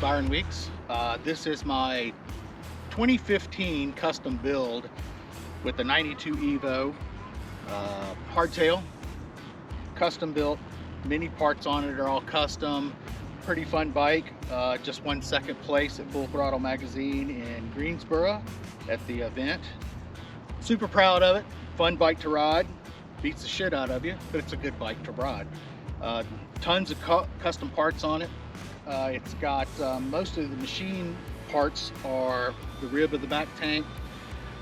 Byron Weeks. This is my 2015 custom build with the 92 Evo hardtail. Custom built, many parts on it are all custom. Pretty fun bike. Just won second place at Full Throttle Magazine in Greensboro at the event. Super proud of it. Fun bike to ride. Beats the shit out of you, but it's a good bike to ride. Tons of custom parts on it. It's got most of the machine parts are the rib of the back tank,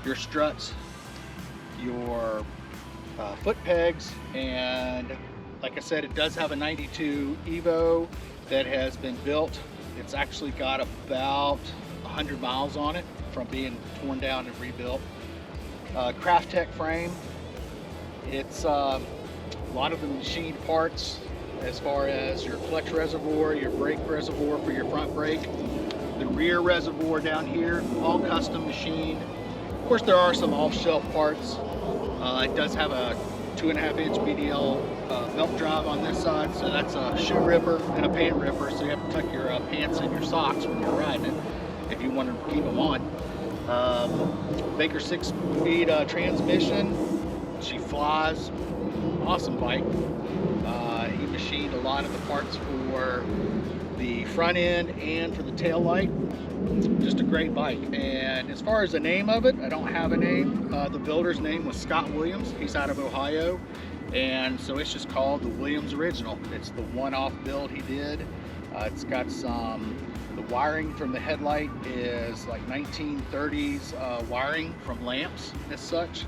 your struts, your foot pegs, and like I said, it does have a 92 Evo that has been built. It's actually got about 100 miles on it from being torn down and rebuilt. Kraft Tech frame. It's a lot of the machine parts as far as your clutch reservoir, your brake reservoir for your front brake, the rear reservoir down here, all custom machined. Of course, there are some off-shelf parts. It does have a 2.5-inch BDL belt drive on this side, so that's a shoe ripper and a pant ripper, so you have to tuck your pants in your socks when you're riding it if you want to keep them on. Baker 6-speed transmission. She flies. Awesome bike. He machined a lot of the parts for the front end and for the tail light. Just a great bike. And as far as the name of it, I don't have a name. The builder's name was Scott Williams. He's out of Ohio, and so it's just called the Williams Original. It's the one-off build he did. It's got the wiring from the headlight is like 1930s wiring from lamps as such.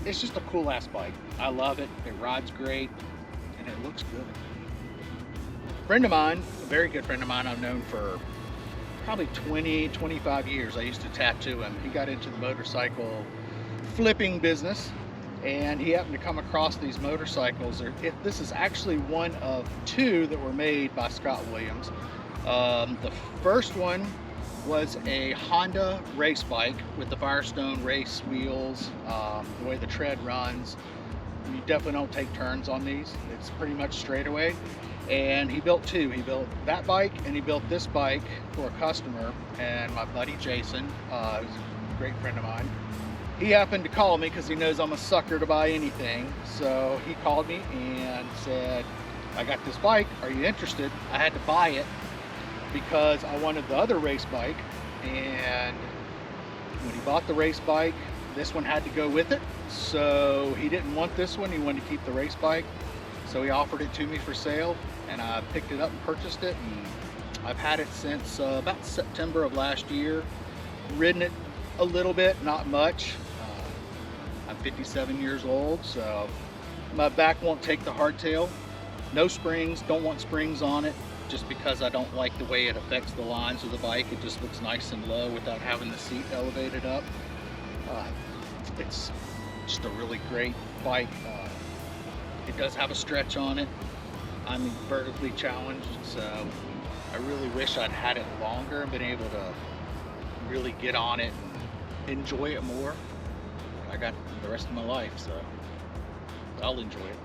It's just a cool ass bike. I love it. It rides great and it looks good. A friend of mine, a very good friend of mine I've known for probably 25 years. I used to tattoo him. He got into the motorcycle flipping business and he happened to come across these motorcycles. This is actually one of two that were made by Scott Williams. The first one was a Honda race bike with the Firestone race wheels. The way the tread runs, you definitely don't take turns on these. It's pretty much straightaway. And he built two. He built that bike and he built this bike for a customer. And my buddy Jason, who's a great friend of mine, he happened to call me because he knows I'm a sucker to buy anything. So he called me and said, I got this bike, are you interested? I had to buy it because I wanted the other race bike, and when he bought the race bike, this one had to go with it. So he didn't want this one, he wanted to keep the race bike. So he offered it to me for sale, and I picked it up and purchased it, and I've had it since about September of last year. Ridden it a little bit, not much. I'm 57 years old, so my back won't take the hardtail. No springs, don't want springs on it, just because I don't like the way it affects the lines of the bike. It just looks nice and low without having the seat elevated up. It's just a really great bike. It does have a stretch on it. I'm vertically challenged, so I really wish I'd had it longer and been able to really get on it and enjoy it more. I got the rest of my life, so I'll enjoy it.